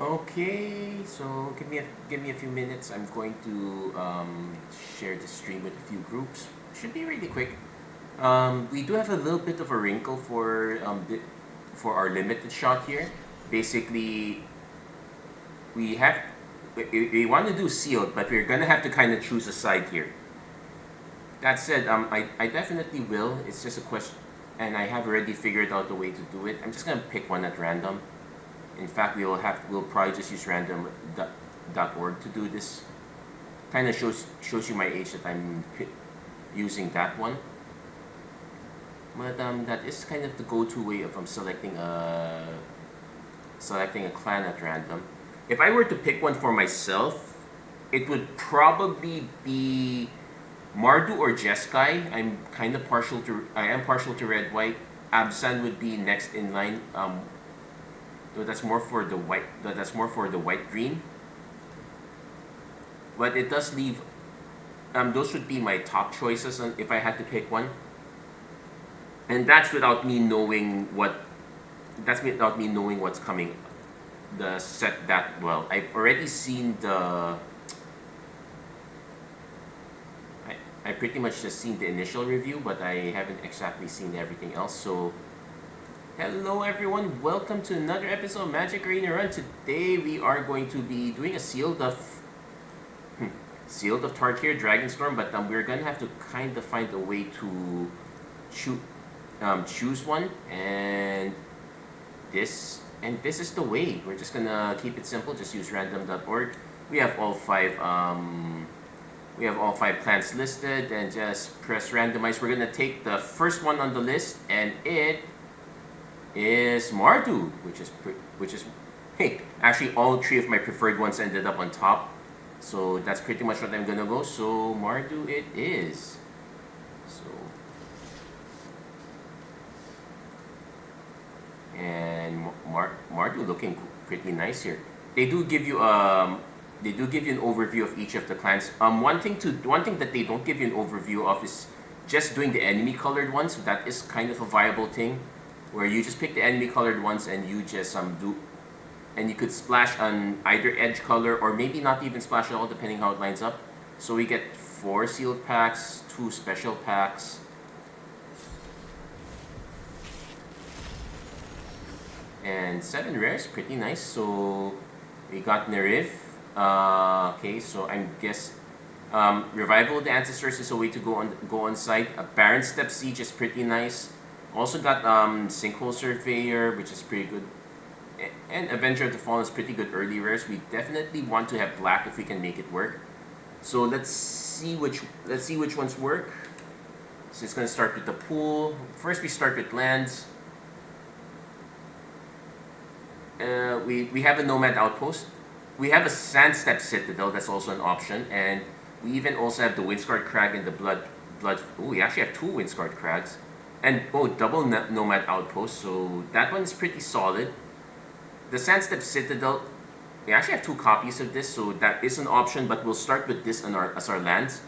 Okay, so give me a few minutes. I'm going to share the stream with a few groups. Should be really quick. We do have a little bit of a wrinkle for our limited shot here. Basically, we have we want to do sealed, but we're gonna have to kind of choose a side here. That said, I definitely will. It's just a question, and I have already figured out the way to do it. I'm just gonna pick one at random. In fact, we'll probably just use random.org to do this. Kind of shows you my age that I'm using that one. But that is kind of the go-to way of selecting a clan at random. If I were to pick one for myself, it would probably be Mardu or Jeskai. I am partial to red white. Abzan would be next in line. Though that's more for the white. That's more for the white green. But it does leave. Those would be my top choices if I had to pick one. And that's without me knowing what. That's without me knowing what's coming. The set that well. I've already seen the. I pretty much just seen the initial review, but I haven't exactly seen everything else. So, hello everyone, welcome to another episode of Magic Arena Run. Today we are going to be doing a sealed of Tarkir Dragonstorm, but we're gonna have to kind of find a way to choose one, and this is the way. We're just gonna keep it simple. Just use random.org. We have all five plans listed, and just press randomize. We're gonna take the first one on the list, and it is Mardu, which is hey, actually all three of my preferred ones ended up on top, so that's pretty much what I'm gonna go. So Mardu it is. So and Mardu looking pretty nice here. They do give you an overview of each of the clans. One thing that they don't give you an overview of is just doing the enemy colored ones. So that is kind of a viable thing, where you just pick the enemy colored ones and you just and you could splash on either edge color or maybe not even splash at all, depending how it lines up. So we get 4 sealed packs, 2 special packs, and 7 rares. Pretty nice. So we got Nerif. Okay, so I guess Revival of the Ancestors is a way to go on site. A Baron Step Siege is pretty nice. Also got Sinkhole Surveyor, which is pretty good. And Avenger of the Fallen is pretty good early rares. We definitely want to have black if we can make it work. So let's see which ones work. So it's gonna start with the pool. First we start with lands. We have a Nomad Outpost. We have a Sandstep Citadel, that's also an option, and we even also have the Windscarred Crag and the Blood. Oh, we actually have 2 Windscarred Crags, and double Nomad Outpost. So that one's pretty solid. The Sandstep Citadel, we actually have 2 copies of this, so that is an option. But we'll start with this as our lands.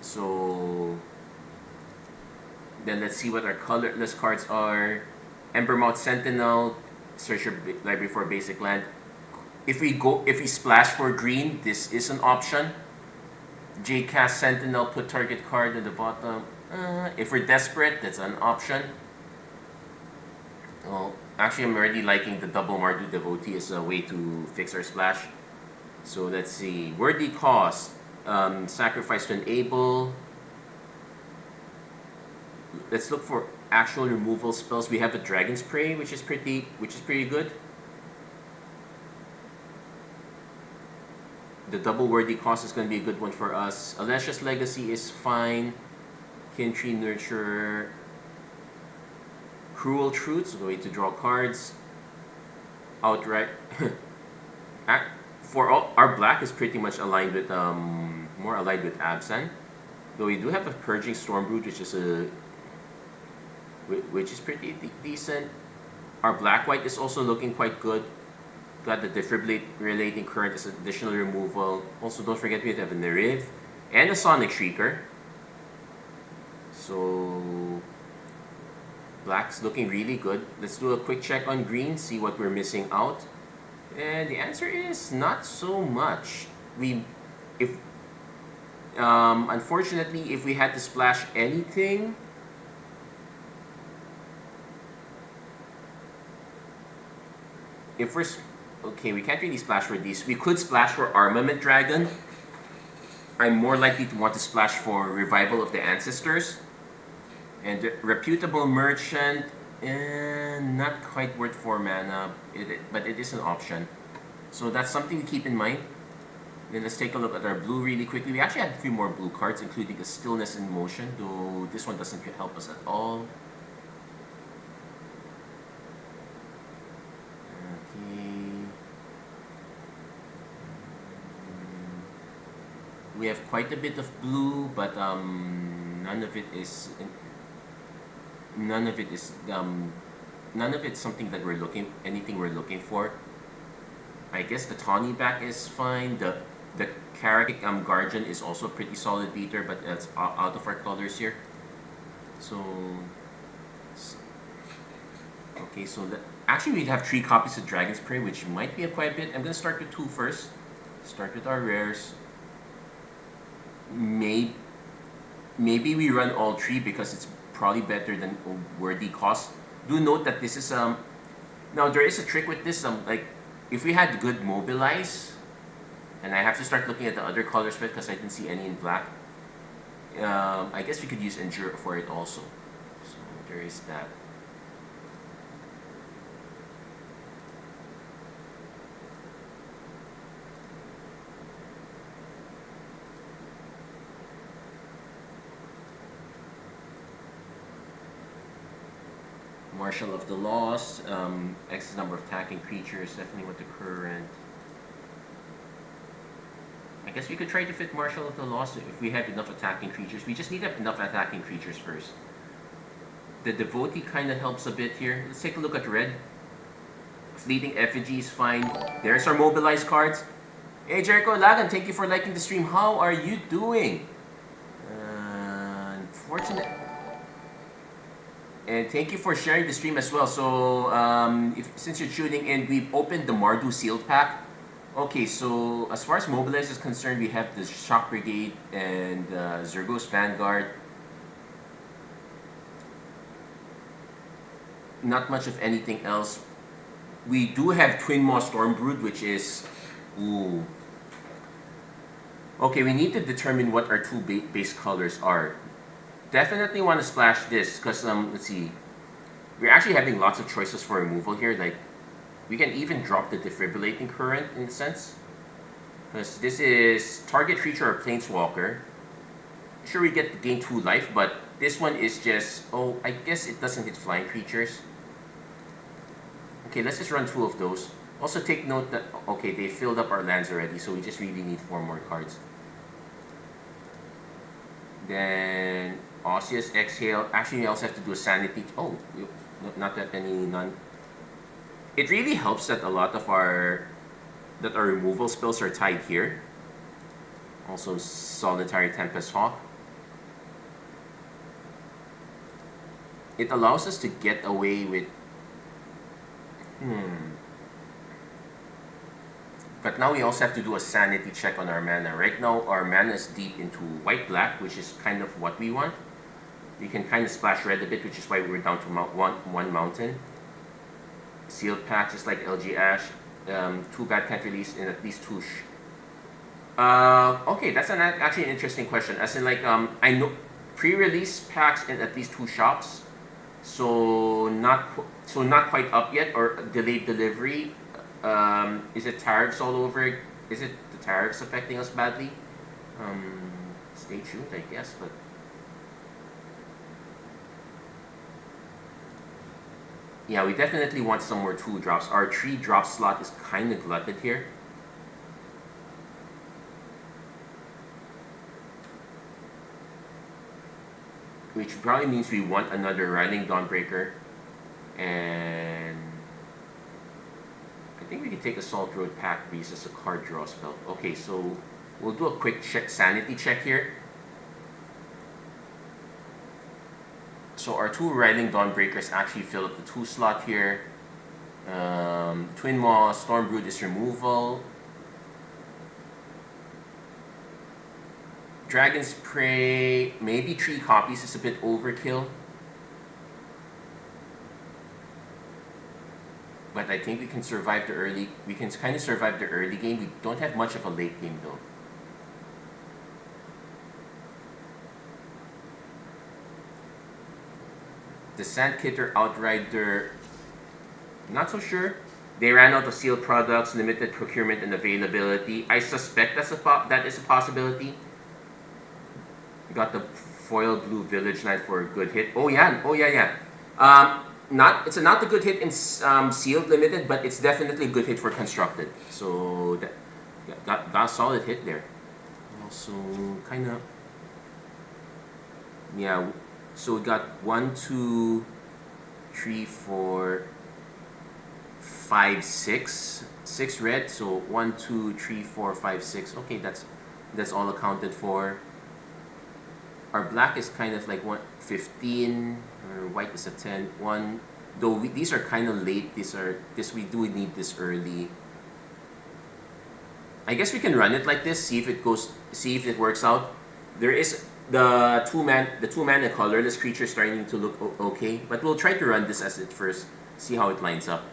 So then let's see what our colorless cards are. Embermouth Sentinel. Search your library for a basic land. If we splash for green, this is an option. J-Cast Sentinel, put target card at the bottom. If we're desperate, that's an option. Well, actually, I'm already liking the double Mardu Devotee as a way to fix our splash. So let's see. Worthy cost. Sacrifice to enable. Let's look for actual removal spells. We have the Dragon's Prey, which is pretty good. The double worthy cost is going to be a good one for us. Alessia's Legacy is fine. Kintree Nurturer. Cruel Truths, the way to draw cards. Outright. Our black is pretty much aligned with more aligned with Abzan. Though we do have a Purging Stormbrood, which is pretty decent. Our black-white is also looking quite good. Got the Defibrillating Current as additional removal. Also, don't forget we have a Nerif and a Sonic Shrieker. So black's looking really good. Let's do a quick check on green, see what we're missing out. And the answer is not so much. If unfortunately, if we had to splash anything, if we're okay, we can't really splash for these. We could splash for Armament Dragon. I'm more likely to want to splash for Revival of the Ancestors. And Reputable Merchant, not quite worth 4 mana, but it is an option. So that's something to keep in mind. Then let's take a look at our blue really quickly. We actually had 3 more blue cards, including a Stillness in Motion, though this one doesn't help us at all. Okay. We have quite a bit of blue, but none of it's something that anything we're looking for. I guess the Tawny back is fine. The Karak Guardian is also a pretty solid beater, but it's out of our colors here. So okay, so actually we'd have 3 copies of Dragon's Prey, which might be quite a bit. I'm gonna start with 2 first. Start with our rares. Maybe we run all 3 because it's probably better than worthy cost. Do note that this is now there is a trick with this. Like if we had good Mobilize, and I have to start looking at the other colors for it because I didn't see any in black. I guess we could use Endure for it also. So there is that. Marshal of the Lost, X number of attacking creatures, definitely with the current. I guess we could try to fit Marshal of the Lost if we have enough attacking creatures. We just need enough attacking creatures first. The Devotee kind of helps a bit here. Let's take a look at red. Fleeting Effigy is fine. There's our mobilized cards. Hey Jericho Lagan, thank you for liking the stream. How are you doing? Unfortunate. And thank you for sharing the stream as well. So, since you're tuning in, we've opened the Mardu sealed pack. Okay, so as far as Mobilize is concerned, we have the Shock Brigade and Zergos Vanguard. Not much of anything else. We do have Twin Maw Stormbrood, which is... Ooh. Okay, we need to determine what our 2 base colors are. Definitely want to splash this because let's see, we're actually having lots of choices for removal here. Like we can even drop the Defibrillating Current in a sense, because this is target creature or planeswalker. Sure, we get to gain 2 life, but this one is just, oh, I guess it doesn't hit flying creatures. Okay, let's just run 2 of those. Also take note that okay, they filled up our lands already, so we just really need 4 more cards. Then Osseous Exhale. Actually, we also have to do a Sanity. Oh, not that many, none. It really helps that a lot of our removal spells are tied here. Also, Solitary Tempest Hawk. It allows us to get away with. But now we also have to do a sanity check on our mana. Right now, our mana is deep into white-black, which is kind of what we want. We can kind of splash red a bit, which is why we're down to one mountain. Sealed pack, just like LG Ash. 2 bad can't release in at least 2. Okay, that's actually an interesting question. As in, like, I know pre-release packs in at least 2 shops, so not quite up yet, or delayed delivery. Is it tariffs all over? Is it the tariffs affecting us badly? Stay tuned, I guess, but. Yeah, we definitely want some more 2 drops. Our 3 drop slot is kind of glutted here. Which probably means we want another Riding Dawnbreaker. And I think we can take a Salt Road Pack Breeze as a card draw spell. Okay, so we'll do a quick sanity check here. So our 2 Riding Dawnbreakers actually fill up the 2 slot here. Twin Maw, Stormbrood is removal. Dragon's Prey, maybe 3 copies is a bit overkill. But I think we can survive the early, we can kind of survive the early game. We don't have much of a late game though. The Sandkitter Outrider, not so sure. They ran out of sealed products, limited procurement and availability. I suspect that is a possibility. We got the foil blue Village Knight for a good hit. Oh yeah. It's not a good hit in sealed limited, but it's definitely a good hit for constructed. So that got a solid hit there. Also kind of, yeah. So we got 1, 2, 3, 4, 5, 6 red. So 1, 2, 3, 4, 5, 6. Okay, that's all accounted for. Our black is kind of like 15, or white is a 10. Though these are kind of late. We do need this early. I guess we can run it like this. See if it works out. There is the two mana colorless creature starting to look okay, but we'll try to run this as it first. See how it lines up.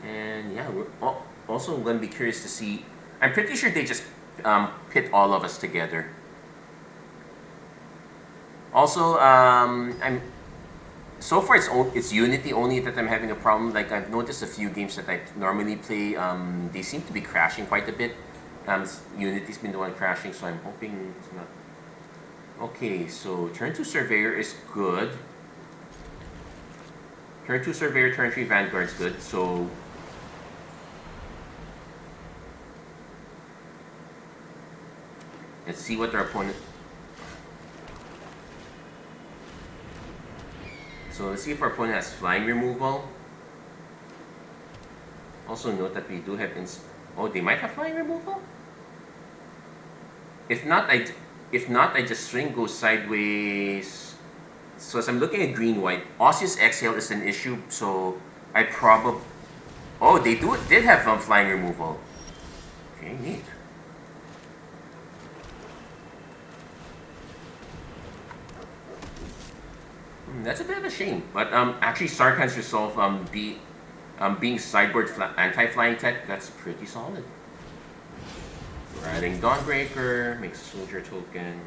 And yeah, we're also going to be curious to see. I'm pretty sure they just pit all of us together. Also, so far it's Unity only that I'm having a problem. Like I've noticed a few games that I normally play, they seem to be crashing quite a bit. Unity's been the one crashing, so I'm hoping it's not. Okay, so turn 2 Surveyor is good. Turn 2 Surveyor, turn 3 Vanguard is good. So let's see what our opponent. So let's see if our opponent has flying removal. Also note that we do have oh, they might have flying removal. If not, I just swing, go sideways. So as I'm looking at green-white, Osseous Exhale is an issue. So I probably, oh, they did have flying removal. Okay, neat. That's a bit of a shame, but actually Sarkhan's Resolve being sideboard anti-flying tech, that's pretty solid. We're adding Dawnbreaker, makes a soldier token.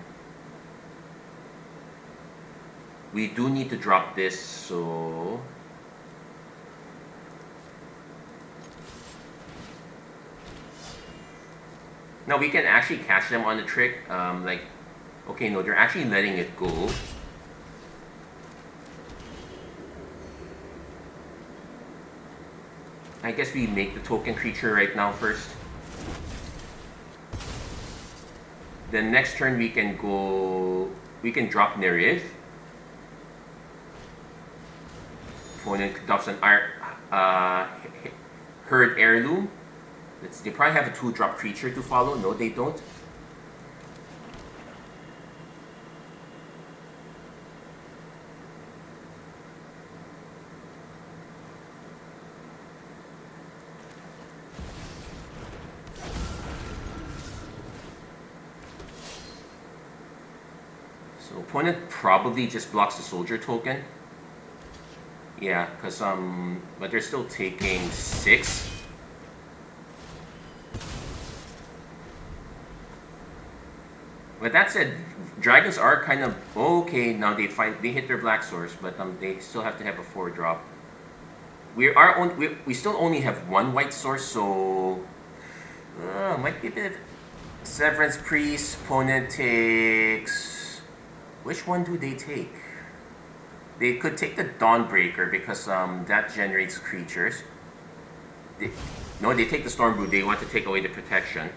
We do need to drop this, so now we can actually catch them on the trick. Like, okay, no, they're actually letting it go. I guess we make the token creature right now first. Then next turn we can drop Nerith. Opponent adopts an Herd Heirloom. They probably have a 2-drop creature to follow. No, they don't. So opponent probably just blocks the soldier token. Yeah, because but they're still taking 6. But that said, dragons are kind of okay. Now they hit their black source, but they still have to have a 4-drop. We still only have 1 white source, so might be a bit. Severance Priest. Opponent takes. Which one do they take? They could take the Dawnbreaker because that generates creatures. No, they take the Stormbrood. They want to take away the protection.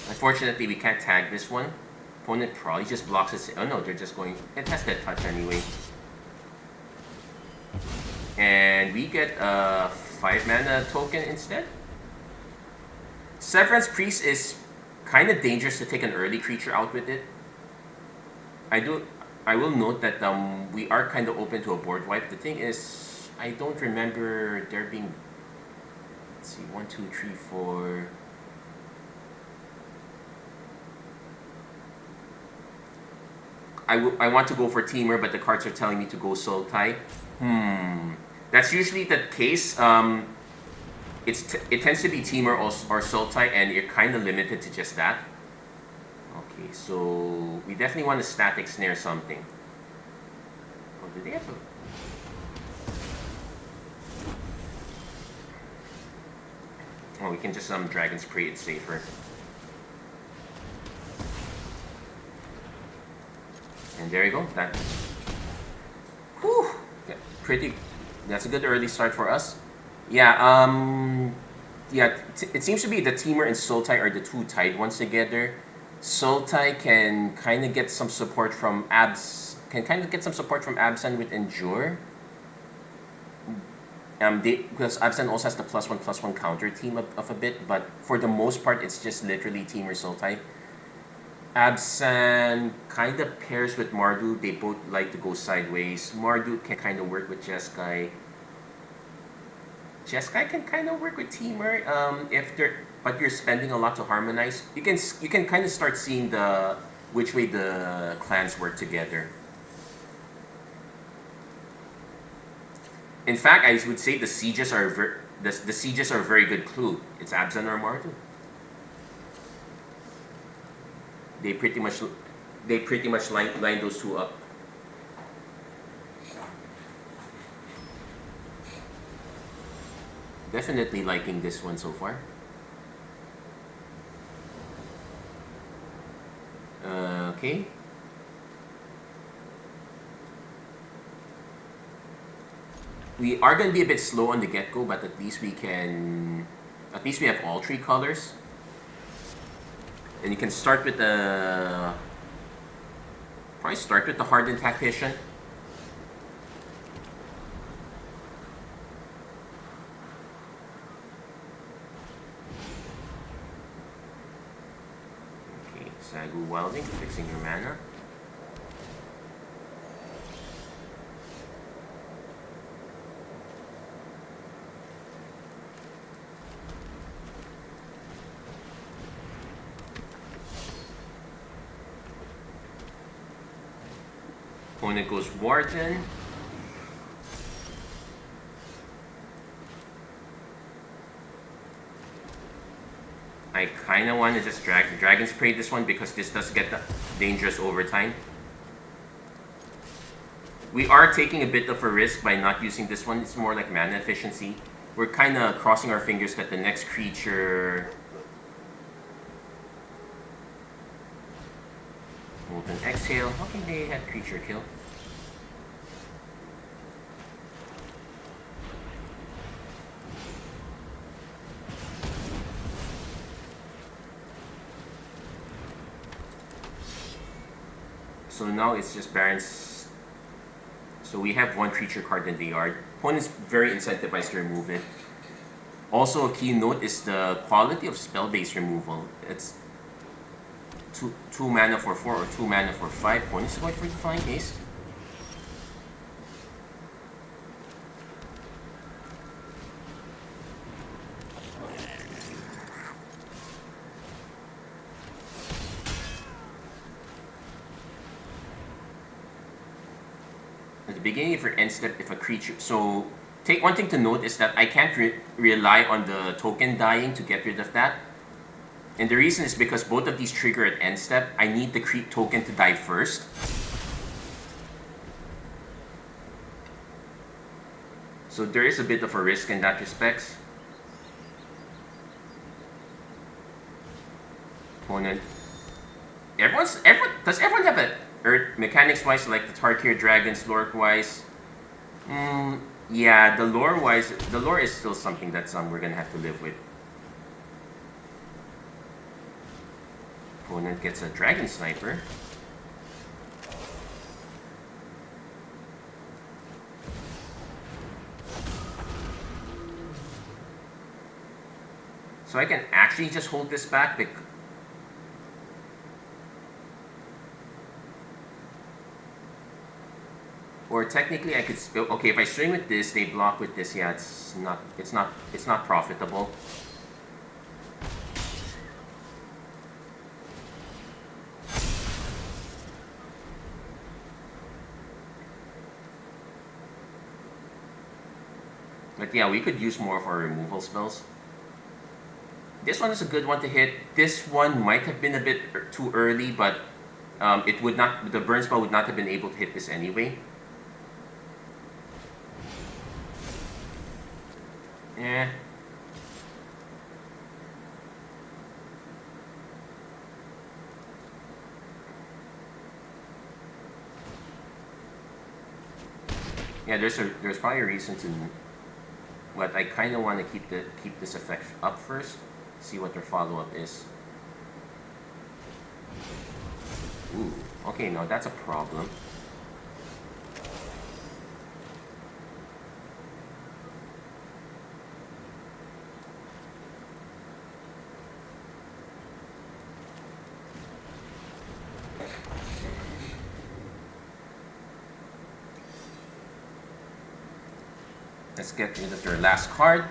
Unfortunately, we can't tag this one. Opponent probably just blocks it. Oh no, they're just going... It has that touch anyway. And we get a 5 mana token instead. Severance Priest is kind of dangerous to take an early creature out with it. I will note that we are kind of open to a board wipe. The thing is, I don't remember there being... Let's see, 1, 2, 3, 4... I want to go for Teamer, but the cards are telling me to go Sultai. That's usually the case. It tends to be Teamer or Sultai, and you're kind of limited to just that. Okay, so we definitely want to static snare something. Oh, do they have a... Oh, we can just Dragon Spray it safer. And there you go. That. Whew. Yeah, pretty. That's a good early start for us. Yeah. Yeah. It seems to be the Teamer and Sultai are the two tied ones together. Sultai can kind of get some support from Abzan with Endure. Because Abzan also has the +1/+1 counter team of a bit, but for the most part, it's just literally Teamer Sultai. Abzan kind of pairs with Mardu. They both like to go sideways. Mardu can kind of work with Jeskai. Jeskai can kind of work with Teamer but you're spending a lot to harmonize. You can kind of start seeing which way the clans work together. In fact, I would say the sieges are a very good clue. It's Abzan or Mardu. They pretty much line those two up. Definitely liking this one so far. Okay. We are going to be a bit slow on the get-go, but at least we have all 3 colors. And you can start with probably start with the Hardened Tactician. Okay, Sagu Welding, fixing your mana. Opponent goes Warden. I kind of want to just Dragon Spray this one because this does get dangerous over time. We are taking a bit of a risk by not using this one. It's more like mana efficiency. We're kind of crossing our fingers that the next creature... Molten Exhale. How can they have creature kill? So now it's just Baron's. So we have 1 creature card in the yard. Opponent's very incentivized to remove it. Also, a key note is the quality of spell-based removal. It's 2 mana for 4 or 2 mana for 5. Opponent's going for the Flying Ace. At the beginning of your end step, if a creature... So, one thing to note is that I can't rely on the token dying to get rid of that. And the reason is because both of these trigger at end step. I need the creep token to die first. So there is a bit of a risk in that respect. Opponent. Does everyone have a Earth mechanics wise like the Tarkir dragons lore wise? Yeah, the lore is still something that we're gonna have to live with. opponent gets a Dragon Sniper. So I can actually just hold this back because or technically I could okay, if I swing with this, they block with this. Yeah, it's not profitable. But yeah, we could use more of our removal spells. This one is a good one to hit. This one might have been a bit too early, but it would not. The burn spell would not have been able to hit this anyway. Yeah. Yeah, there's probably a reason to, but I kind of want to keep this effect up first. See what their follow-up is. Ooh, okay, now that's a problem. Let's get rid of their last card.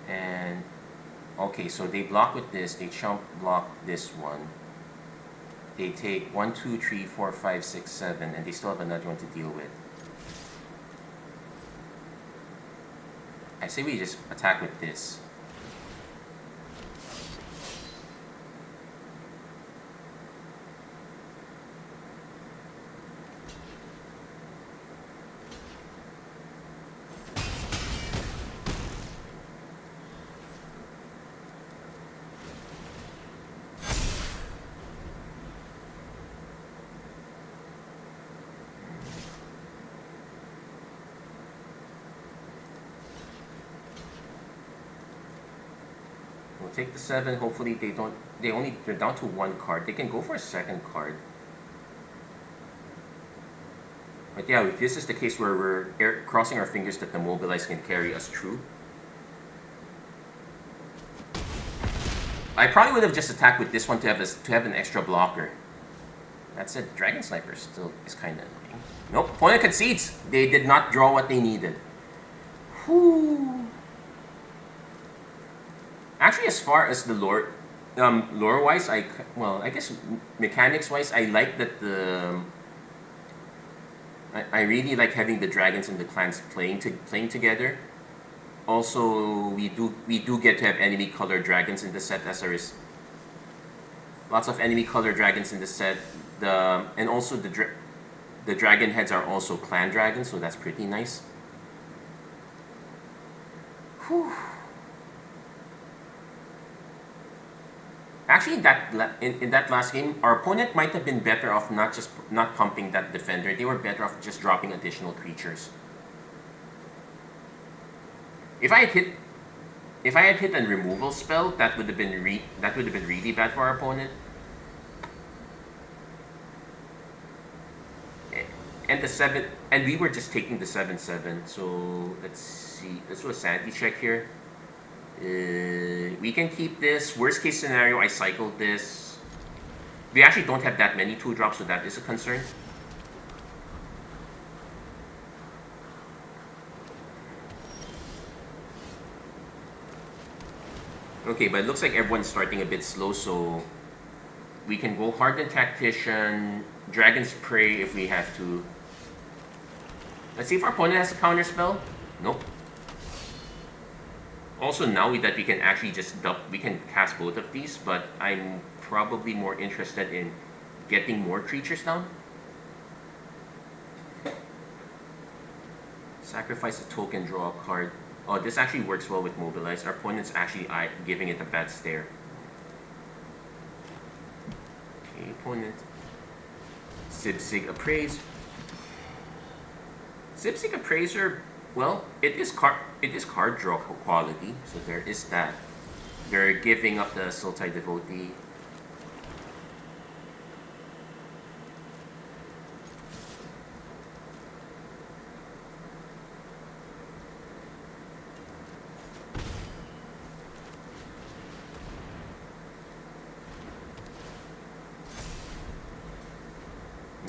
And okay, so they block with this, they chump block this one. They take 1, 2, 3, 4, 5, 6, 7, and they still have another one to deal with. I say we just attack with this. Take the 7. Hopefully they don't. They're down to 1 card. They can go for a second card. But yeah, if this is the case where we're crossing our fingers that the mobilize can carry us through. I probably would have just attacked with this one to have an extra blocker. That said, Dragon Sniper still is kind of annoying. Nope, opponent concedes. They did not draw what they needed. Whew. Actually, as far as the lore-wise, I guess mechanics-wise, I like that I really like having the dragons and the clans playing together. Also, we do get to have enemy color dragons in the set as there is lots of enemy color dragons in the set. And also the dragon heads are also clan dragons, so that's pretty nice. Whew. Actually, in that last game, our opponent might have been better off not pumping that defender. They were better off just dropping additional creatures. If I had hit a removal spell, that would have been really bad for our opponent. And the 7, and we were just taking the 7/7. So let's see. Let's do a sanity check here. We can keep this. Worst case scenario, I cycled this. We actually don't have that many 2-drops, so that is a concern. Okay, but it looks like everyone's starting a bit slow, so we can go Hardened Tactician, Dragon's Prey if we have to. Let's see if our opponent has a counter spell. Nope. Also, now that we can actually we can cast both of these, but I'm probably more interested in getting more creatures down. Sacrifice a token, draw a card. Oh, this actually works well with Mobilize. Our opponent's actually giving it a bad stare. Okay, opponent. Sibsig Appraise. Sibsig Appraiser, well, it is card draw quality, so there is that. They're giving up the Sultai Devotee.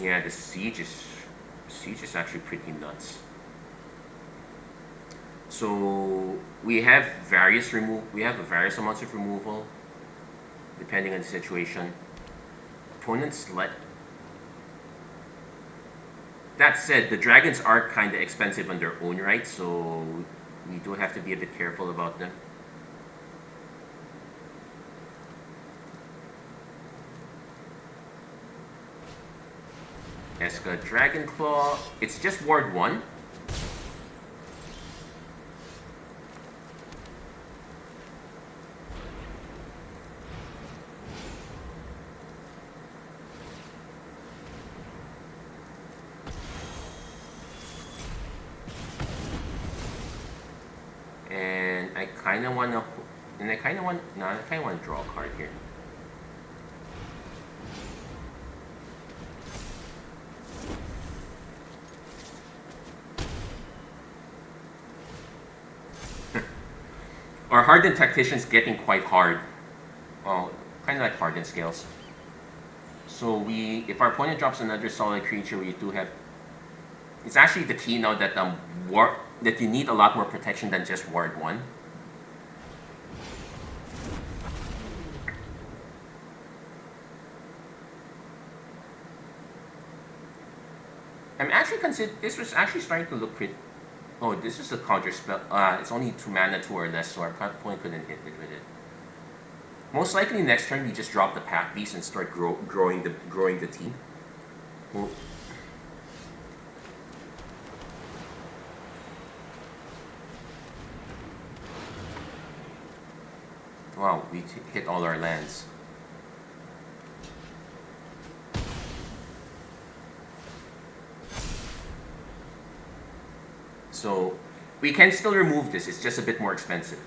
Yeah, the siege is actually pretty nuts. So we have various amounts of removal depending on the situation. Opponents let. That said, the dragons are kind of expensive on their own right, so we do have to be a bit careful about them. Eska Dragon Claw. It's just Ward 1. And I kind of want to draw a card here. Our Hardened Tactician's getting quite hard. Well, kind of like Hardened Scales. So if our opponent drops another solid creature, we do have. It's actually the key now that that you need a lot more protection than just Ward 1. I'm actually this was actually starting to look pretty. Oh, this is a counter spell. It's only 2 mana, 2 or less, so our opponent couldn't hit it with it. Most likely next turn we just drop the Pack Beast and start growing the team. Well, wow, we hit all our lands. So we can still remove this, it's just a bit more expensive.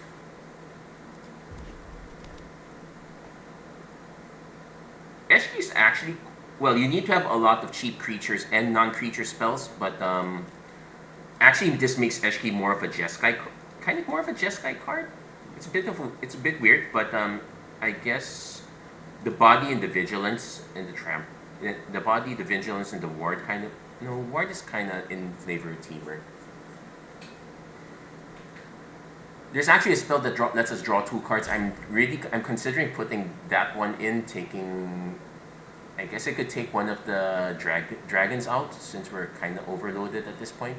Eshki is actually, well, you need to have a lot of cheap creatures and non-creature spells, but actually this makes Eshki more of a Jeskai, kind of more of a Jeskai card. It's a bit weird, but I guess the body and the vigilance and the body, the vigilance and the ward kind of, ward is kind of in flavor of Teamer. There's actually a spell that lets us draw 2 cards. I'm considering putting that one in, I guess I could take one of the dragons out since we're kind of overloaded at this point.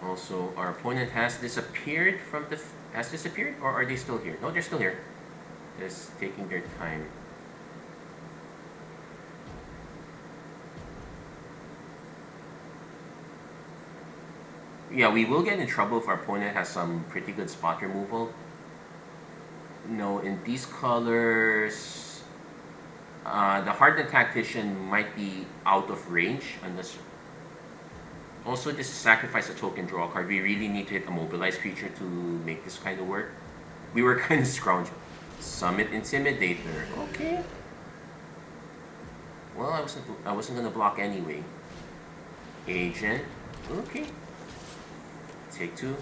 Also, our opponent has disappeared or are they still here? No, they're still here. Just taking their time. Yeah, we will get in trouble if our opponent has some pretty good spot removal. No, in these colors, the Hardened Tactician might be out of range unless. Also, this is sacrifice a token, draw a card. We really need to hit a mobilized creature to make this kind of work. We were kind of scrounged. Summit Intimidator. Okay. Well, I wasn't gonna block anyway. Agent. Okay. Take 2.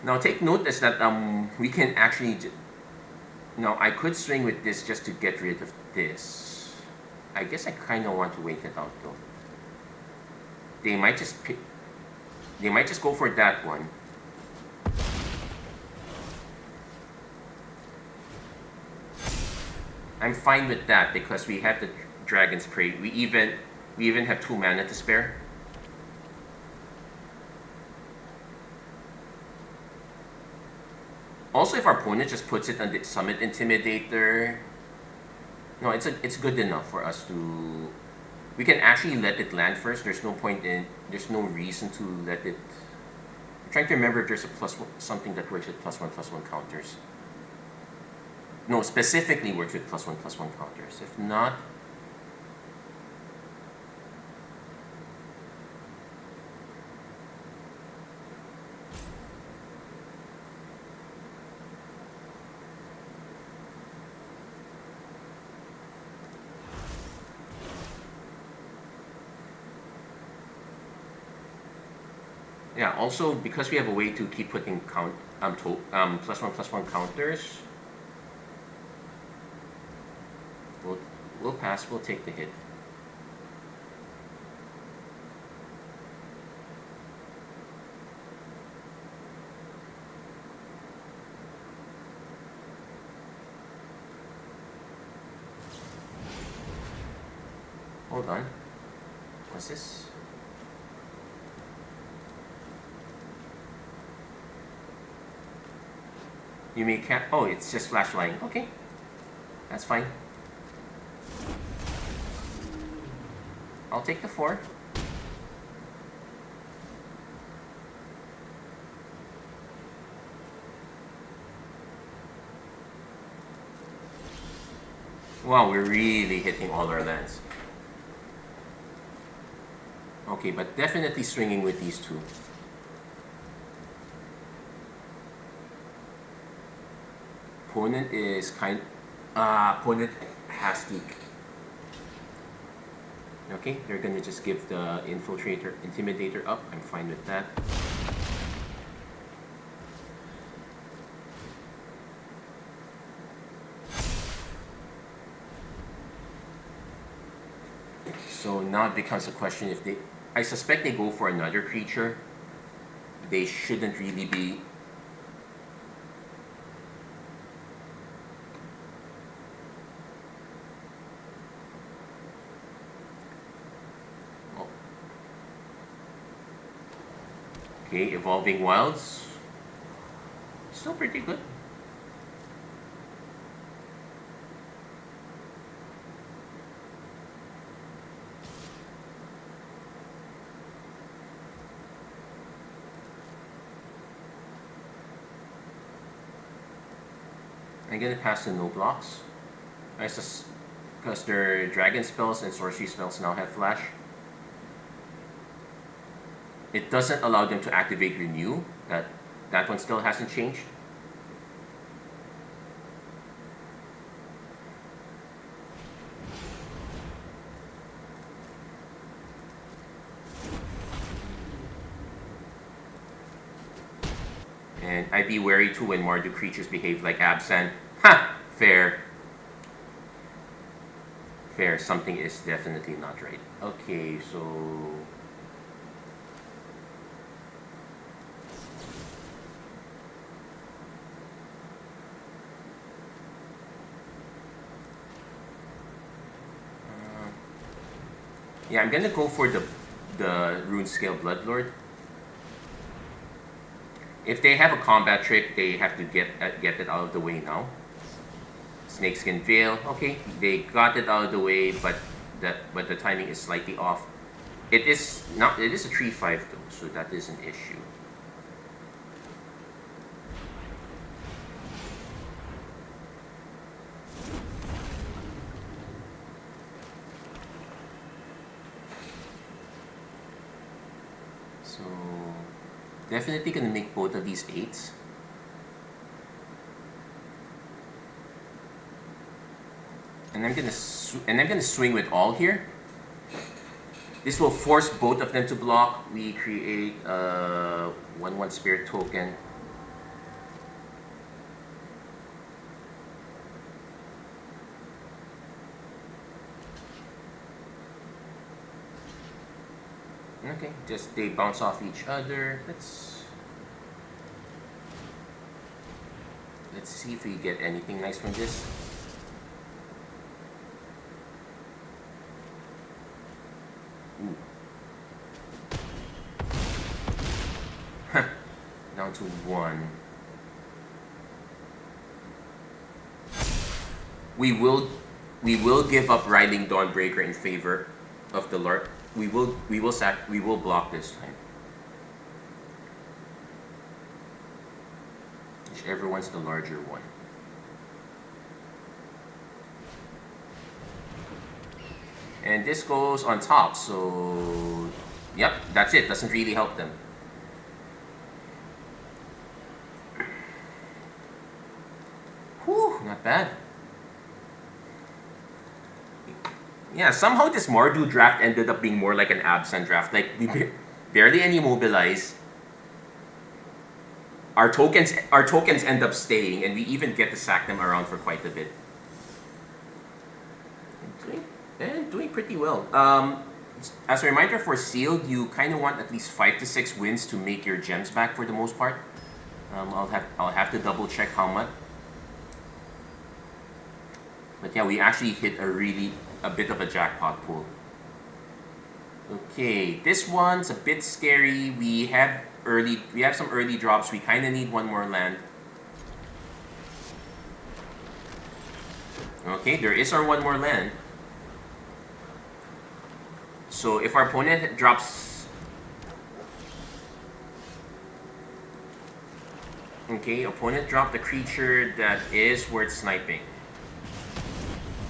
Now take notice that we can actually. Now I could swing with this just to get rid of this. I guess I kind of want to wait it out though. They might just pick. They might just go for that one. I'm fine with that because we have the Dragon's Prey. We even have 2 mana to spare. Also, if our opponent just puts it on the Summit Intimidator, no, it's good enough for us to. We can actually let it land first. There's no reason to let it. I'm trying to remember if there's something that works with +1/+1 counters. No, specifically works with +1/+1 counters. If not, Yeah, also because we have a way to keep putting +1/+1 counters, we'll pass, we'll take the hit. Hold on. What's this? You may can't. Oh, it's just flash flying. Okay, that's fine. I'll take the 4. Wow, we're really hitting all our lands. Okay, but definitely swinging with these two. Opponent is opponent has Geek. Okay, they're gonna just give the Intimidator up. I'm fine with that. So now it becomes a question if they, I suspect they go for another creature. They shouldn't really be. Oh. Okay, Evolving Wilds. Still pretty good. I'm gonna pass the no blocks. Because their dragon spells and sorcery spells now have flash. It doesn't allow them to activate Renew. That one still hasn't changed. And I'd be wary too when Mardu creatures behave like Abzan. Ha! Fair. Fair. Something is definitely not right. Okay, so... yeah, I'm gonna go for the Runescale Bloodlord. If they have a combat trick, they have to get it out of the way now. Snakeskin Veil, okay, they got it out of the way, but the timing is slightly off. It is a 3/5 though, so that is an issue. So definitely gonna make both of these 8s. And I'm gonna swing with all here. This will force both of them to block. We create a 1/1 spirit token. Okay, just they bounce off each other. Let's see if we get anything nice from this. Ooh. Down to 1. We will give up Riding Dawnbreaker in favor of the Lord. We will block this time. Whichever one's the larger one. And this goes on top, so yep, that's it. Doesn't really help them. Whew, not bad. Yeah, somehow this Mardu draft ended up being more like an Abzan draft. Like, we barely any mobilize. our tokens end up staying, and we even get to sack them around for quite a bit. Doing pretty well. As a reminder, for sealed, you kind of want at least 5 to 6 wins to make your gems back for the most part. I'll have to double check how much. But yeah, we actually hit a bit of a jackpot pool. Okay, this one's a bit scary. We have some early drops. We kind of need one more land. Okay, there is our one more land. So if our opponent drops... Okay, opponent dropped a creature that is worth sniping.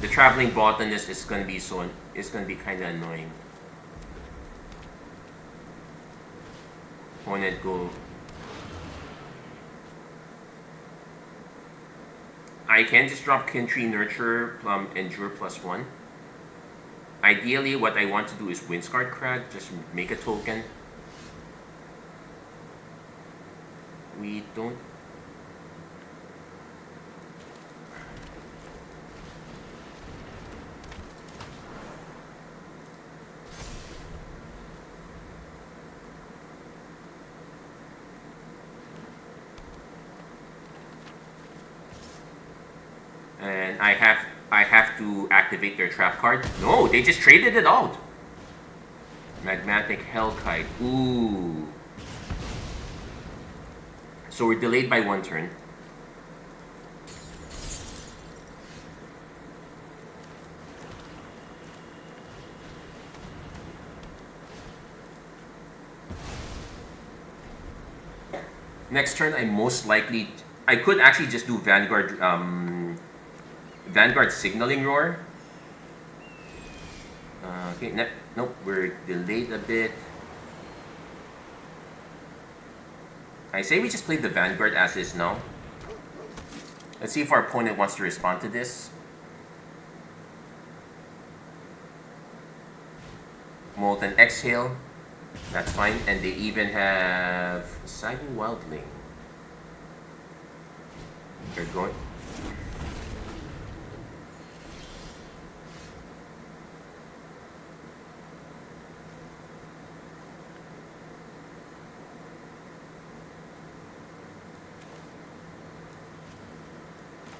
The traveling botanist is going to be kind of annoying. Opponent go... I can just drop Kintree, Nurture, Plum, Endure +1. Ideally, what I want to do is Windscarred Crag, just make a token. We don't... And I have to activate their trap card. No, they just traded it out. Magmatic Hellkite. Ooh. So we're delayed by 1 turn. Next turn, I could actually just do Vanguard Signaling Roar. Okay, nope, we're delayed a bit. I say we just play the Vanguard as is now. Let's see if our opponent wants to respond to this. Molten Exhale. That's fine. And they even have Sagging Wildling. They're going...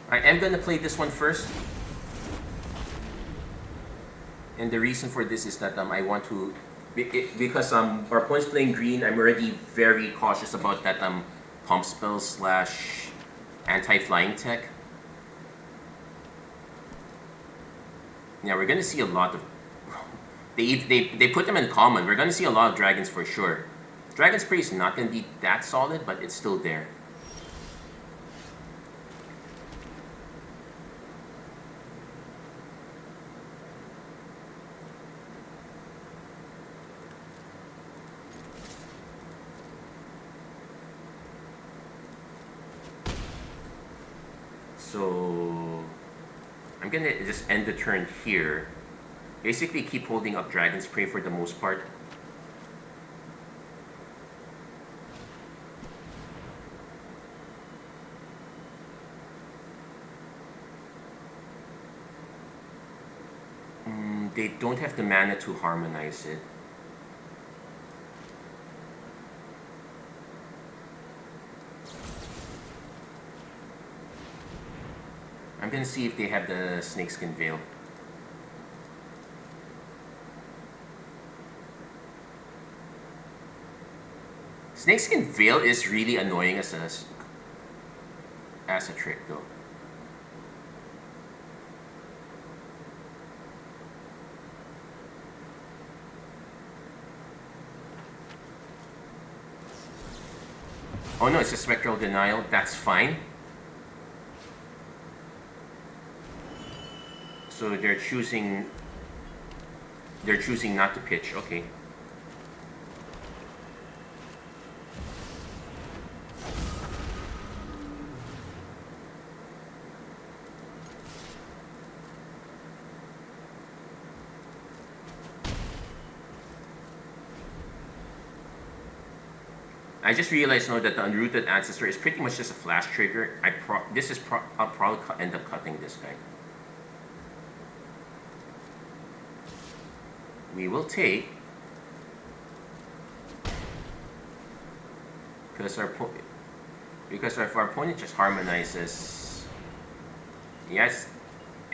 I am going to play this one first. And the reason for this is that I want to... Because our opponent's playing green, I'm already very cautious about that pump spell / anti-flying tech. Yeah, we're going to see a lot of... They put them in common. We're going to see a lot of dragons for sure. Dragon Spray is not going to be that solid, but it's still there. So I'm gonna just end the turn here. Basically keep holding up Dragon Spray for the most part. They don't have the mana to harmonize it. I'm gonna see if they have the Snakeskin Veil. Snakeskin Veil is really annoying as a trick though. Oh no, it's a Spectral Denial. That's fine. So they're choosing not to pitch. Okay. I just realized now that the Unrooted Ancestor is pretty much just a flash trigger. I'll probably end up cutting this guy. We will take, because our opponent just harmonizes. Yes,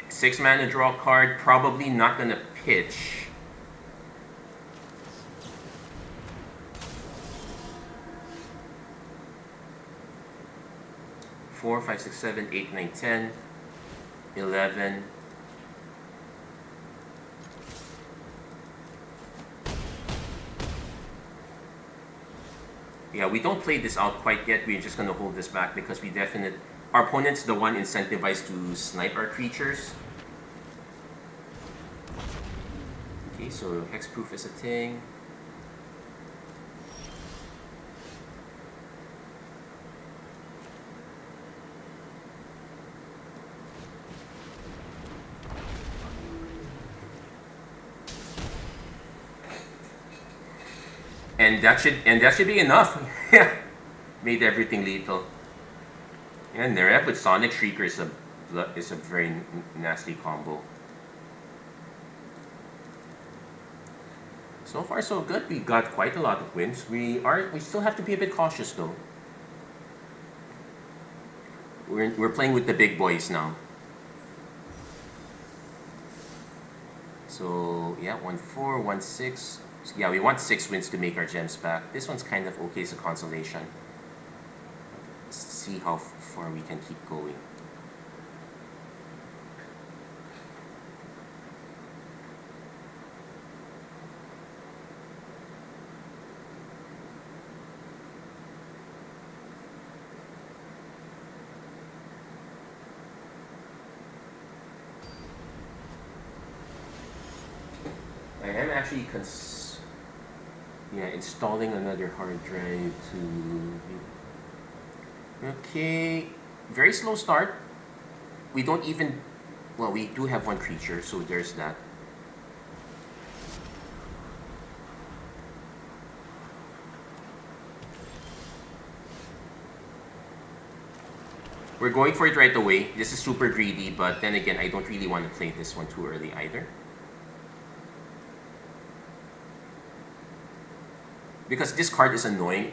6 mana draw card, probably not gonna pitch. Four, 5, 6, 7, 8, 9, 10, 11. Yeah, we don't play this out quite yet. We're just gonna hold this back because our opponent's the one incentivized to snipe our creatures. Okay, so hexproof is a thing. And that should be enough. Yeah, made everything lethal. And Nerep with Sonic Shrieker is a very nasty combo. So far so good. We got quite a lot of wins. We still have to be a bit cautious though. We're playing with the big boys now. So yeah, 1-4, 1-6. Yeah, we want 6 wins to make our gems back. This one's kind of okay as a consolation. Let's see how far we can keep going. I am actually installing another hard drive to... Okay, very slow start. We don't even... Well, we do have one creature, so there's that. We're going for it right away. This is super greedy, but then again, I don't really want to play this one too early either. Because this card is annoying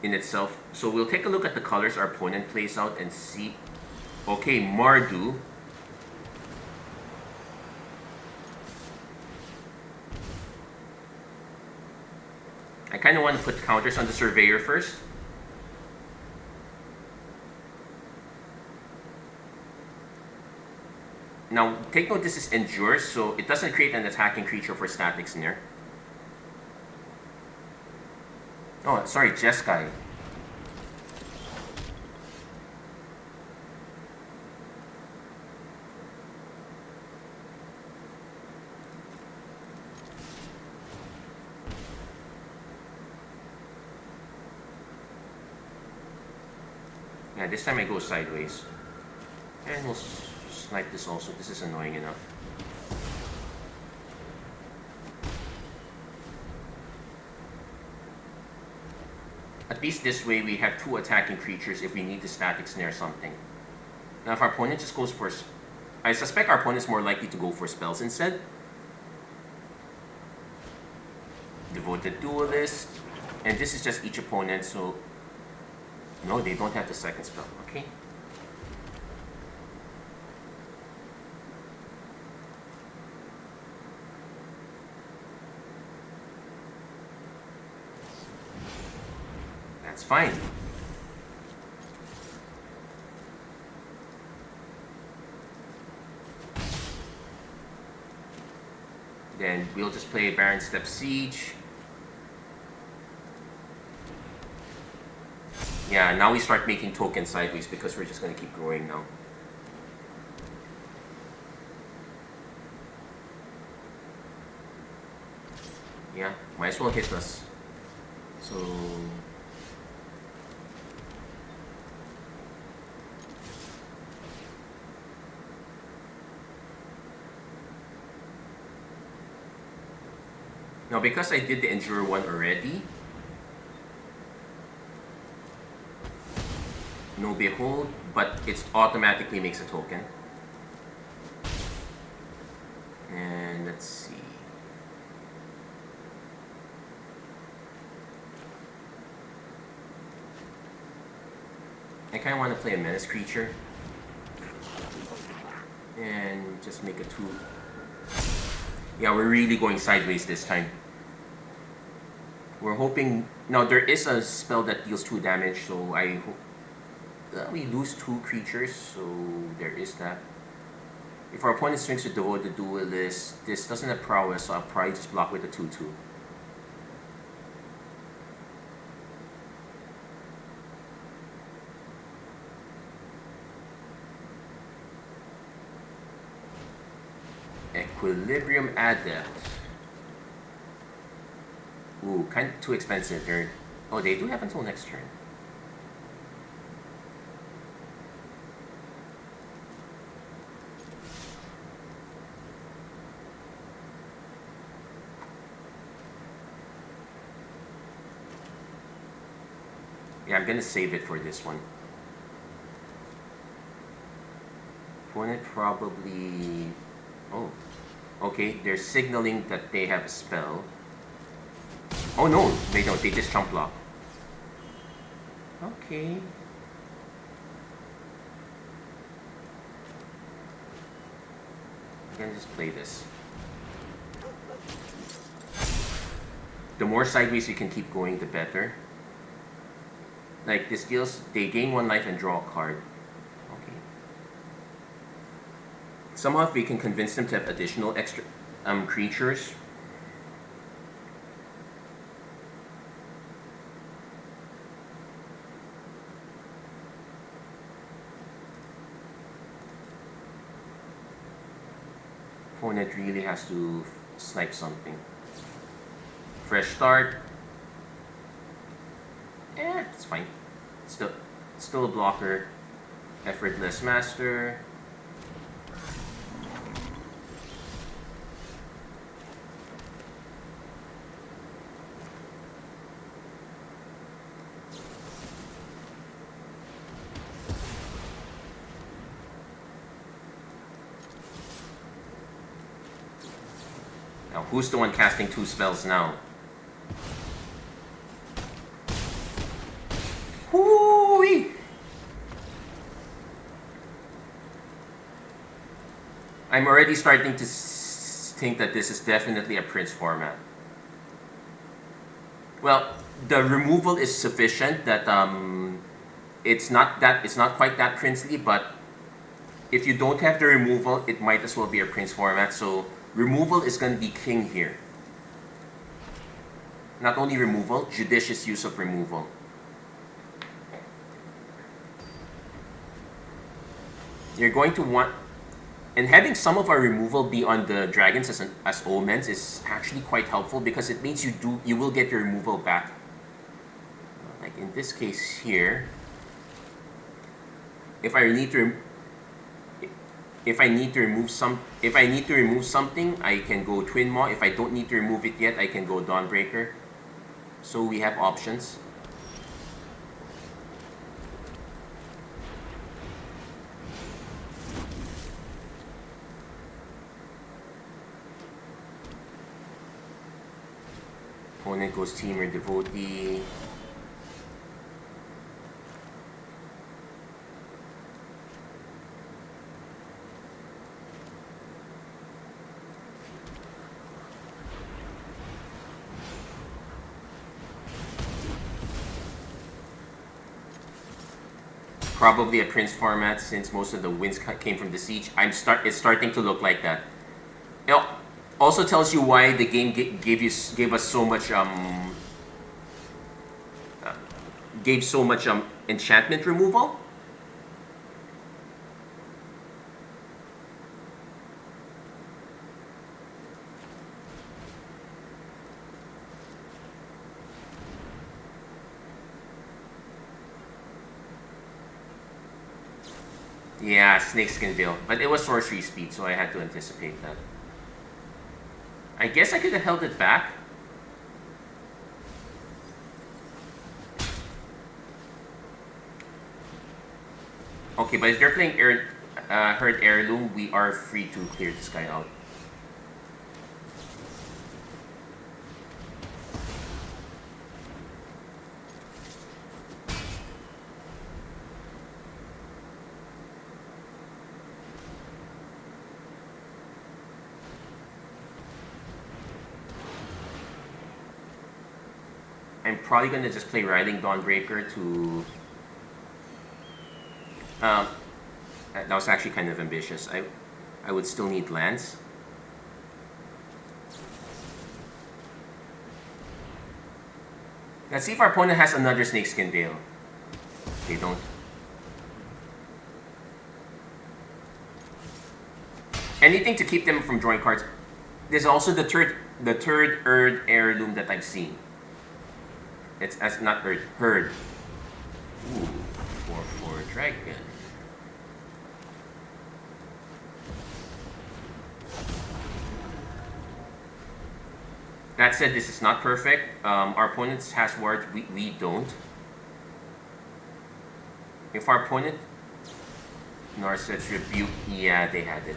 in itself. So we'll take a look at the colors our opponent plays out and see. Okay, Mardu. I kind of want to put counters on the Surveyor first. Now, take note this is Endure, so it doesn't create an attacking creature for Static Snare. Oh, sorry, Jeskai. Yeah, this time I go sideways. And we'll snipe this also. This is annoying enough. At least this way we have 2 attacking creatures if we need to Static Snare something. Now if our opponent just goes for... I suspect our opponent's more likely to go for spells instead. Devoted Duelist. And this is just each opponent, so... No, they don't have the second spell. Okay. That's fine. Then we'll just play Baron Step Siege. Yeah, now we start making tokens sideways because we're just going to keep growing now. Yeah, might as well hit us. So... Now because I did the Endure one already, no behold, but it automatically makes a token. And let's see. I kind of want to play a menace creature and just make a 2. Yeah, we're really going sideways this time. We're hoping... Now, there is a spell that deals 2 damage, so I hope... we lose 2 creatures, so there is that. If our opponent swings with the Duelist, this doesn't have prowess, so I'll probably just block with a 2/2. Equilibrium Adept. Ooh, kind of too expensive. Oh, they do have until next turn. Yeah, I'm gonna save it for this one. Opponent probably... Oh, okay, they're signaling that they have a spell. Oh no, they don't, they just chump block. Okay. I'm gonna just play this. The more sideways you can keep going, the better. Like, this deals, they gain 1 life and draw a card. Okay. Somehow if we can convince them to have additional extra creatures. Opponent really has to snipe something. Fresh start. It's fine. Still a blocker. Effortless Master. Now, who's the one casting 2 spells now? Whoo-wee! I'm already starting to think that this is definitely a Prince format. Well, the removal is sufficient that it's not quite that princely, but if you don't have the removal, it might as well be a Prince format. So removal is going to be king here. Not only removal, judicious use of removal. You're going to want, and having some of our removal be on the dragons as omens is actually quite helpful because it means you will get your removal back. Like in this case here, if I need to remove something, I can go Twin Maw. If I don't need to remove it yet, I can go Dawnbreaker. So we have options. Opponent goes Teamer Devotee. Probably a Prince format since most of the wins came from the Siege. It's starting to look like that. It also tells you why the game gave us so much enchantment removal. Yeah, Snakeskin Veil. But it was sorcery speed, so I had to anticipate that. I guess I could have held it back. Okay, but if they're playing Herd Heirloom, we are free to clear this guy out. I'm probably gonna just play Riding Dawnbreaker to. That was actually kind of ambitious. I would still need lands. Let's see if our opponent has another Snakeskin Veil. They don't. Anything to keep them from drawing cards. There's also the third Herd Heirloom that I've seen. It's not Herd. Ooh, 4/4 Dragon. That said, this is not perfect. Our opponent has wards, we don't. If our opponent Narset's Rebuke, yeah, they had it.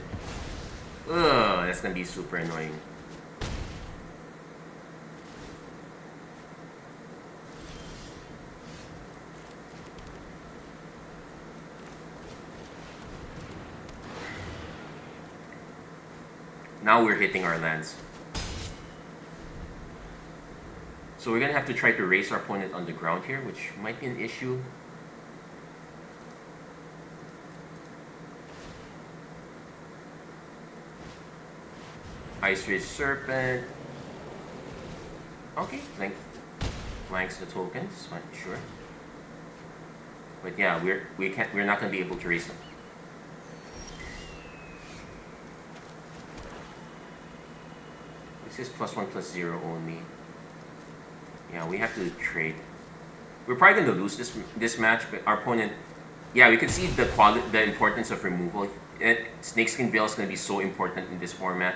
Ugh, that's gonna be super annoying. Now we're hitting our lands. So we're gonna have to try to raise our opponent on the ground here, which might be an issue. Ice Ridge Serpent. Okay, blanks the tokens, fine, sure. But yeah, we're not gonna be able to raise them. This is +1/+0 only. Yeah, we have to trade. We're probably going to lose this match, but our opponent, yeah, we can see the importance of removal. Snakeskin Veil is going to be so important in this format.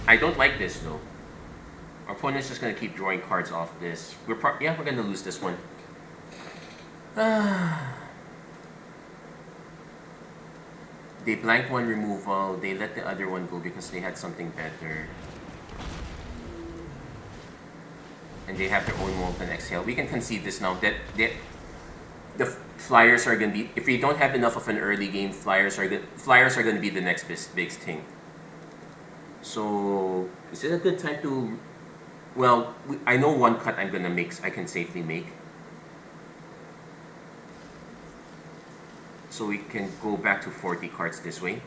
I don't like this though. Our opponent's just going to keep drawing cards off this. We're going to lose this one. They blanked one removal, they let the other one go because they had something better. And they have their own Molten Exhale. We can concede this now. That the Flyers are going to be, if we don't have enough of an early game, Flyers are going to be the next big thing. So, is it a good time to, well, I know one cut I can safely make. So we can go back to 40 cards this way.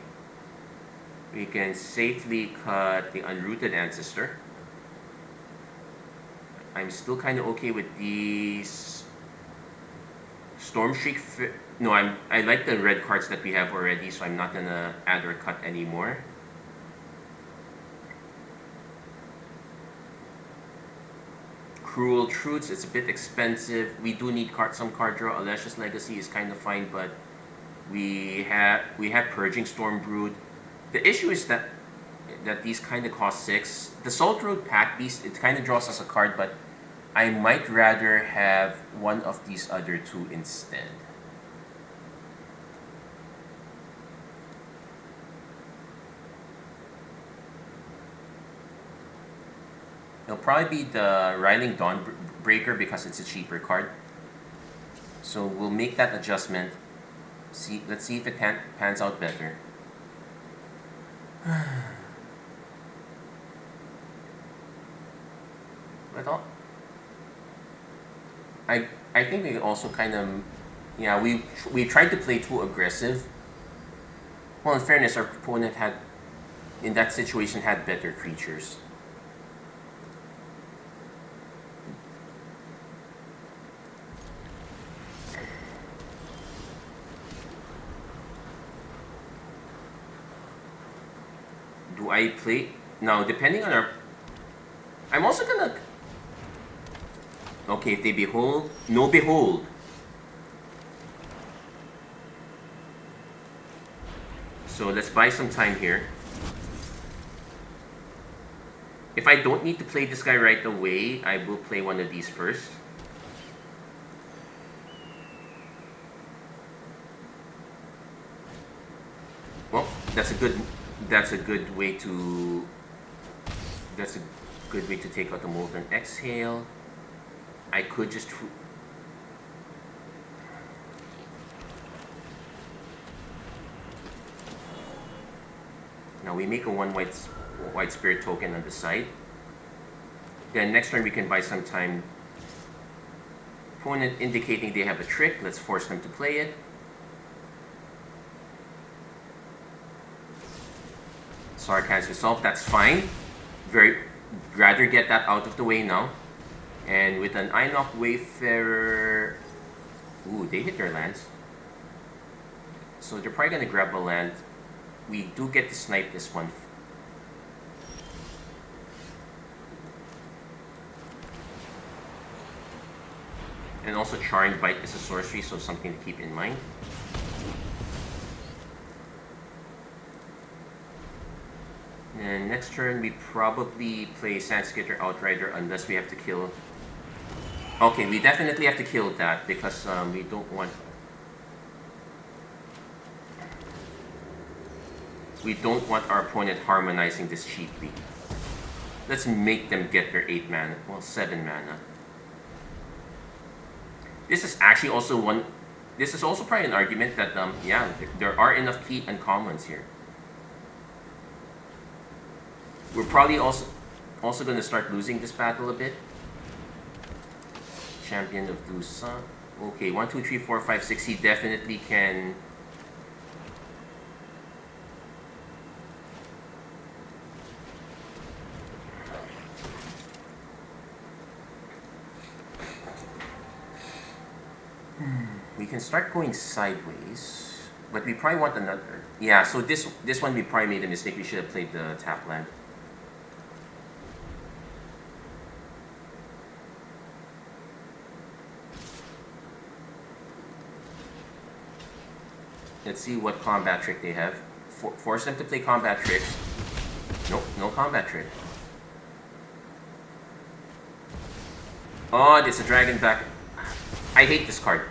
We can safely cut the Unrooted Ancestor. I'm still kind of okay with these Stormshriek. No, I like the red cards that we have already, so I'm not gonna add or cut anymore. Cruel Truths, it's a bit expensive. We do need some card draw. Alesha's Legacy is kind of fine, but we have Purging Stormbrood. The issue is that these kind of cost 6. The Salt Road Pack Beast, it kind of draws us a card, but I might rather have one of these other two instead. It'll probably be the Riding Dawnbreaker because it's a cheaper card. So we'll make that adjustment. Let's see if it pans out better. But I think we also kind of, yeah, we tried to play too aggressive. Well, in fairness, our opponent in that situation had better creatures. Do I play now? Depending on our, I'm also gonna. Okay, if they behold, no behold. So let's buy some time here. If I don't need to play this guy right away, I will play one of these first. Well, that's a good way to take out the Molten Exhale. I could just now we make a 1 white spirit token on the side. Then next turn we can buy some time. Opponent indicating they have a trick. Let's force them to play it. Sarkhan's Resolve, that's fine. Rather get that out of the way now. And with an Einok Wayfarer, ooh, they hit their lands. So they're probably gonna grab a land. We do get to snipe this one. And also Charmed Bite is a sorcery, so something to keep in mind. And next turn we probably play Sandskitter Outrider unless we have to kill. Okay, we definitely have to kill that because we don't want our opponent harmonizing this cheaply. Let's make them get their 8 mana, well 7 mana. This is actually also this is also probably an argument that yeah, there are enough key uncommons here. We're probably also going to start losing this battle a bit. Champion of Dusa. Okay, 1, 2, 3, 4, 5, 6. He definitely can. We can start going sideways, but we probably want another. Yeah, so this one we probably made a mistake. We should have played the tap land. Let's see what combat trick they have. Force them to play combat tricks. Nope, no combat trick. Oh, it's a dragon back. I hate this card.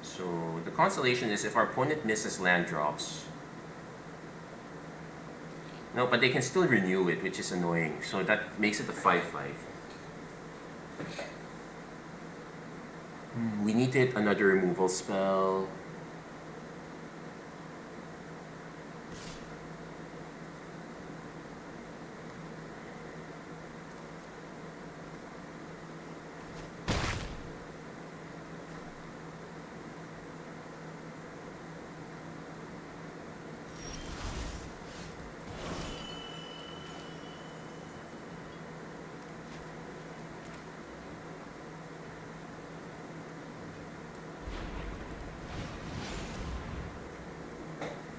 So the consolation is if our opponent misses land drops. No, but they can still renew it, which is annoying. So that makes it a 5/5. We need to hit another removal spell.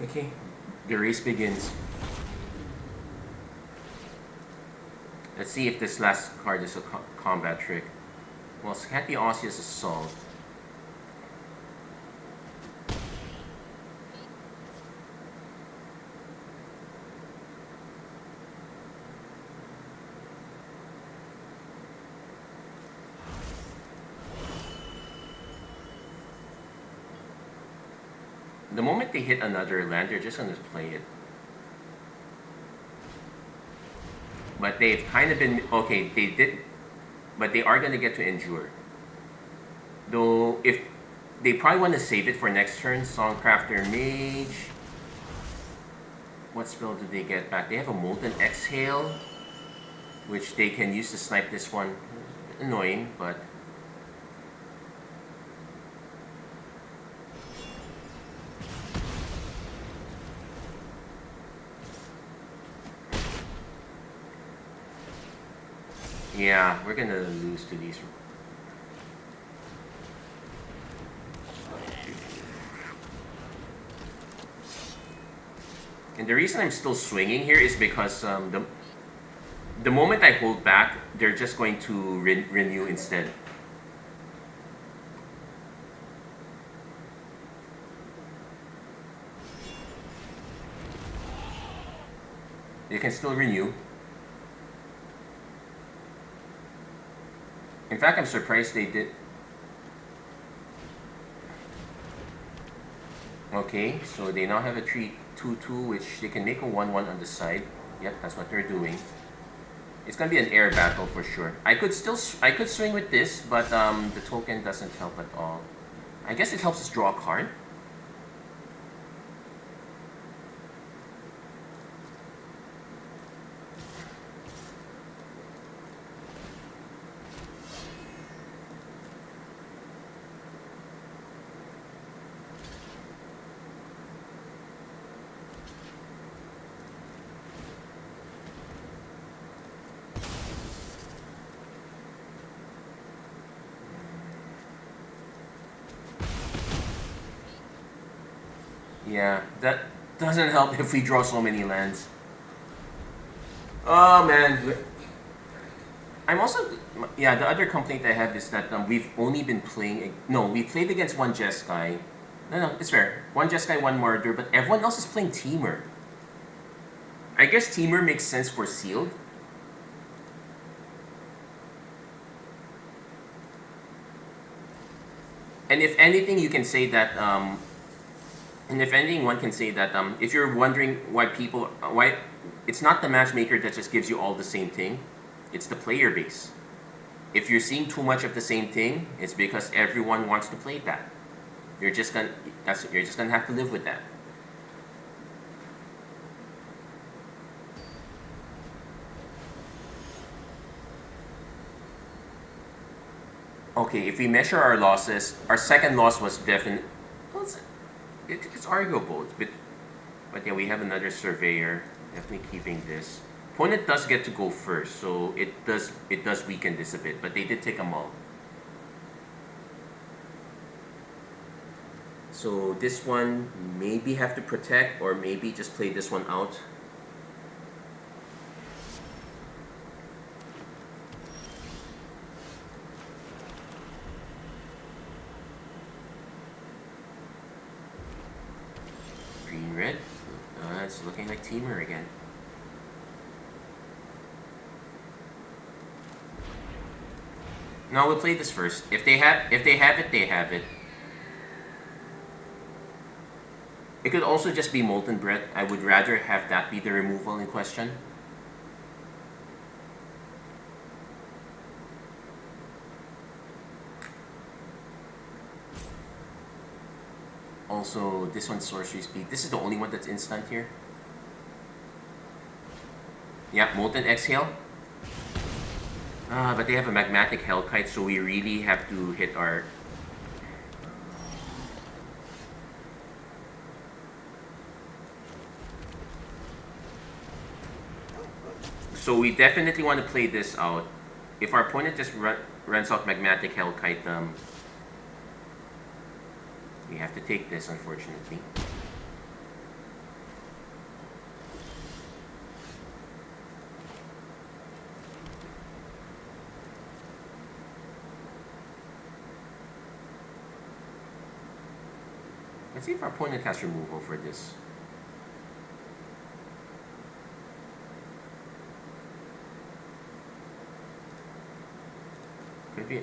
Okay, the race begins. Let's see if this last card is a combat trick. Well, it can't be Osseous Assault. The moment they hit another land, they're just going to play it. But they've kind of been... Okay, they did... But they are going to get to endure. Though, if... They probably want to save it for next turn. Songcrafter Mage. What spell do they get back? They have a Molten Exhale, which they can use to snipe this one. Annoying, but... Yeah, we're gonna lose to these. And the reason I'm still swinging here is because the moment I hold back, they're just going to renew instead. They can still renew. In fact, I'm surprised they did. Okay, so they now have a 3/2/2, which they can make a 1/1 on the side. Yep, that's what they're doing. It's gonna be an air battle for sure. I could swing with this, but the token doesn't help at all. I guess it helps us draw a card. Yeah, that doesn't help if we draw so many lands. Oh man. I'm also, yeah, the other complaint I have is that we've only been playing, no, we played against one Jeskai. No, it's fair. One Jeskai, one Mardu, but everyone else is playing Teamer. I guess Teamer makes sense for sealed. And if anything, you can say that, and if anything, one can say that if you're wondering why it's not the matchmaker that just gives you all the same thing, it's the player base. If you're seeing too much of the same thing, it's because everyone wants to play that. You're just gonna have to live with that. Okay, if we measure our losses, our second loss was definitely, well, it's arguable. But yeah, we have another surveyor. Definitely keeping this. Opponent does get to go first, so it does weaken this a bit. But they did take a mull. So this one maybe have to protect, or maybe just play this one out. Red. It's looking like Teamer again. No, we'll play this first. If they have it, they have it. It could also just be Molten Breath. I would rather have that be the removal in question. Also, this one's Sorcery Speed. This is the only one that's instant here. Yeah, Molten Exhale. But they have a Magmatic Hellkite, so we really have to hit our... So we definitely want to play this out. If our opponent just runs out Magmatic Hellkite, we have to take this, unfortunately. Let's see if our opponent has removal for this. Could be.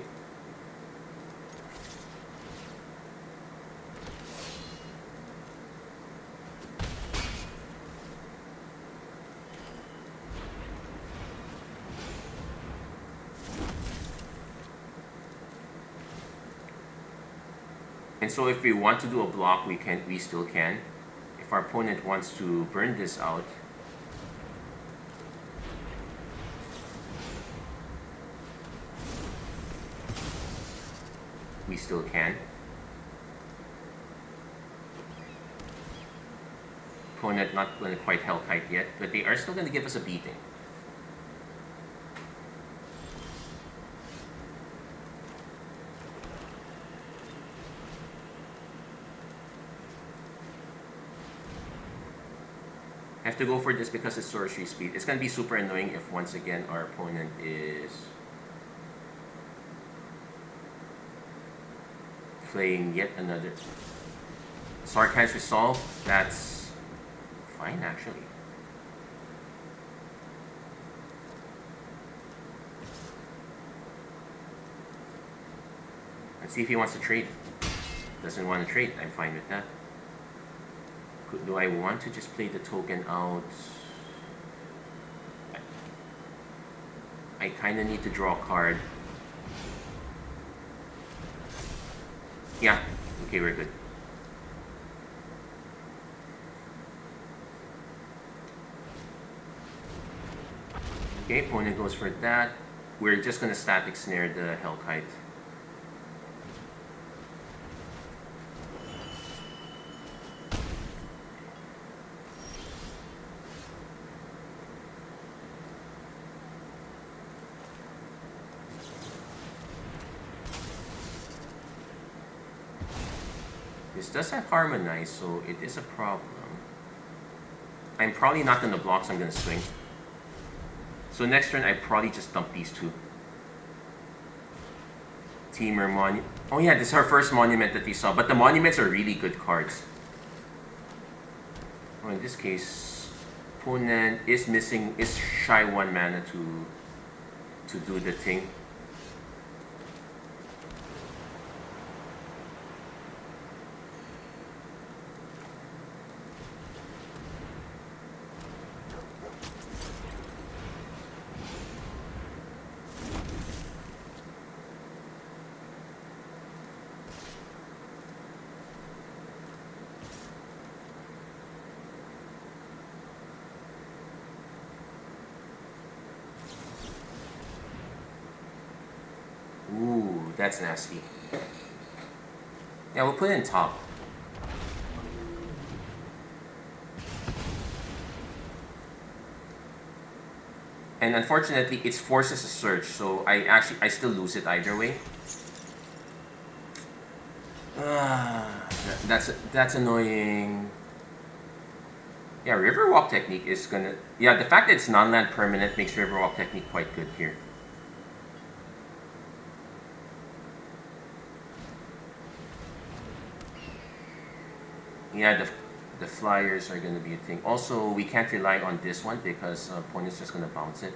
And so if we want to do a block, we still can. If our opponent wants to burn this out, we still can. Opponent not going to quite Hellkite yet, but they are still going to give us a beating. have to go for this because it's sorcery speed. It's going to be super annoying if once again our opponent is playing yet another Sarkhan's Resolve. That's fine actually. Let's see if he wants to trade. Doesn't want to trade, I'm fine with that. Do I want to just play the token out? I kind of need to draw a card. Yeah, okay, we're good. Okay, opponent goes for that. We're just going to static snare the Hellkite. This does have Harmonize, so it is a problem. I'm probably not going to block, so I'm going to swing. So next turn, I probably just dump these two. Teamer Monument. Oh yeah, this is our first Monument that we saw, but the Monuments are really good cards. Well, in this case, opponent is missing, is shy 1 mana to do the thing. Ooh, that's nasty. Yeah, we'll put it in top. And unfortunately, it forces a search, so I still lose it either way. That's annoying. Yeah, Riverwalk Technique is gonna... Yeah, the fact that it's non-land permanent makes Riverwalk Technique quite good here. Yeah, the flyers are going to be a thing. Also, we can't rely on this one because opponent's just going to bounce it.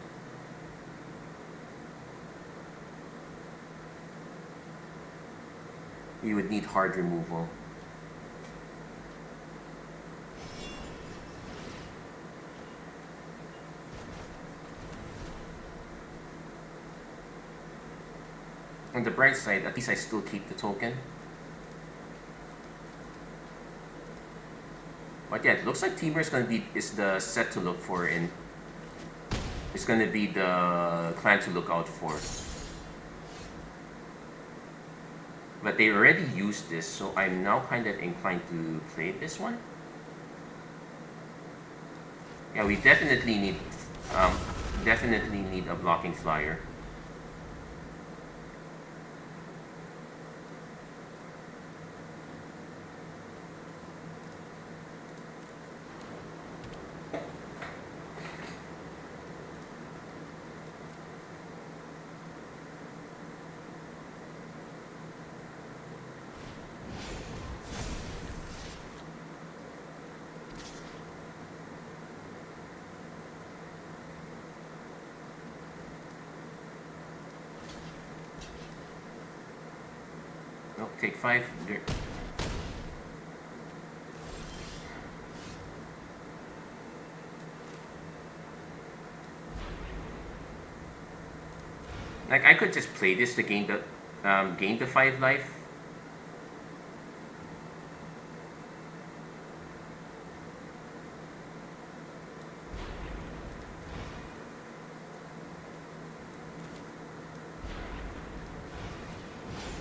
We would need hard removal. On the bright side, at least I still keep the token. But yeah, it looks like Teamer is the set to look for, and it's going to be the clan to look out for. But they already used this, so I'm now kind of inclined to play this one. Yeah, we definitely need a blocking flyer. No, take 5. Like, I could just play this to gain the 5 life.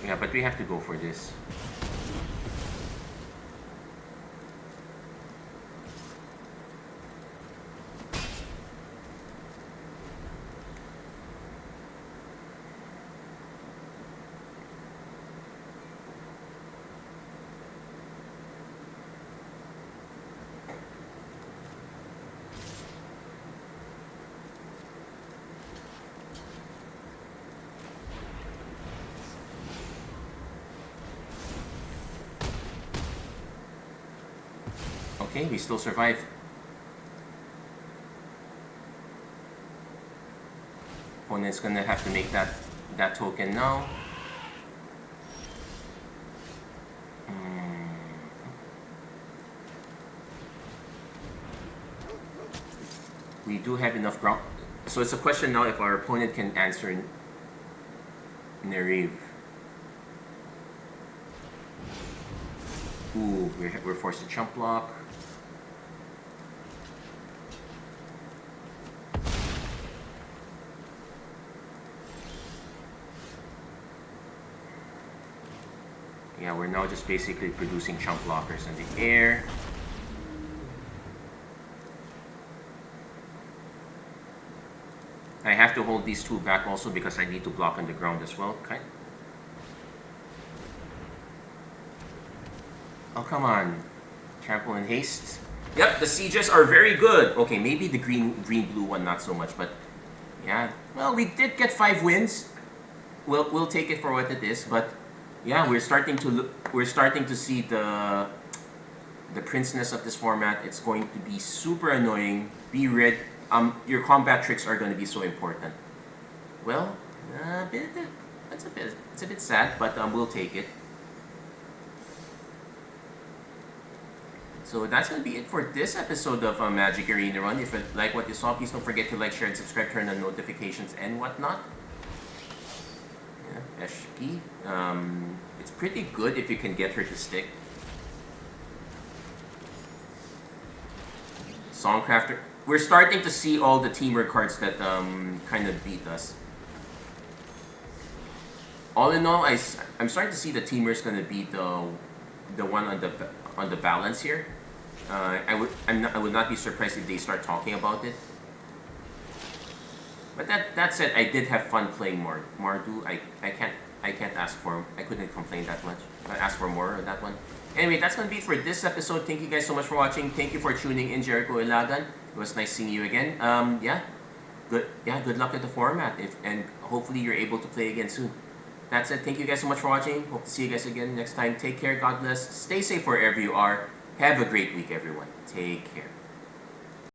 Yeah, but we have to go for this. Okay, we still survive. Opponent's gonna have to make that token now. We do have enough ground. So it's a question now if our opponent can answer in Nariv. Ooh, we're forced to chump block. Yeah, we're now just basically producing chump blockers in the air. I have to hold these two back also because I need to block on the ground as well. Okay. Oh, come on. Trample and haste. Yep, the sieges are very good. Okay, maybe the green-blue one not so much, but yeah. Well, we did get 5 wins. We'll take it for what it is, but yeah, we're starting to see the princeness of this format. It's going to be super annoying. Be ready. Your combat tricks are going to be so important. Well, it's a bit sad, but we'll take it. So that's going to be it for this episode of Magic Arena Run. If you like what you saw, please don't forget to like, share, and subscribe, turn on notifications and whatnot. Yeah, Eshki. It's pretty good if you can get her to stick. Songcrafter. We're starting to see all the teamwork cards that kind of beat us. All in all, I'm starting to see the teamwork's going to beat the one on the balance here. I would not be surprised if they start talking about it. But that said, I did have fun playing Mardu. I can't ask for. I couldn't complain that much. I asked for more on that one. Anyway, that's gonna be it for this episode. Thank you guys so much for watching. Thank you for tuning in, Jericho Ilagan. It was nice seeing you again. Good luck with the format, and hopefully you're able to play again soon. That's it. Thank you guys so much for watching. Hope to see you guys again next time. Take care. God bless. Stay safe wherever you are. Have a great week, everyone. Take care.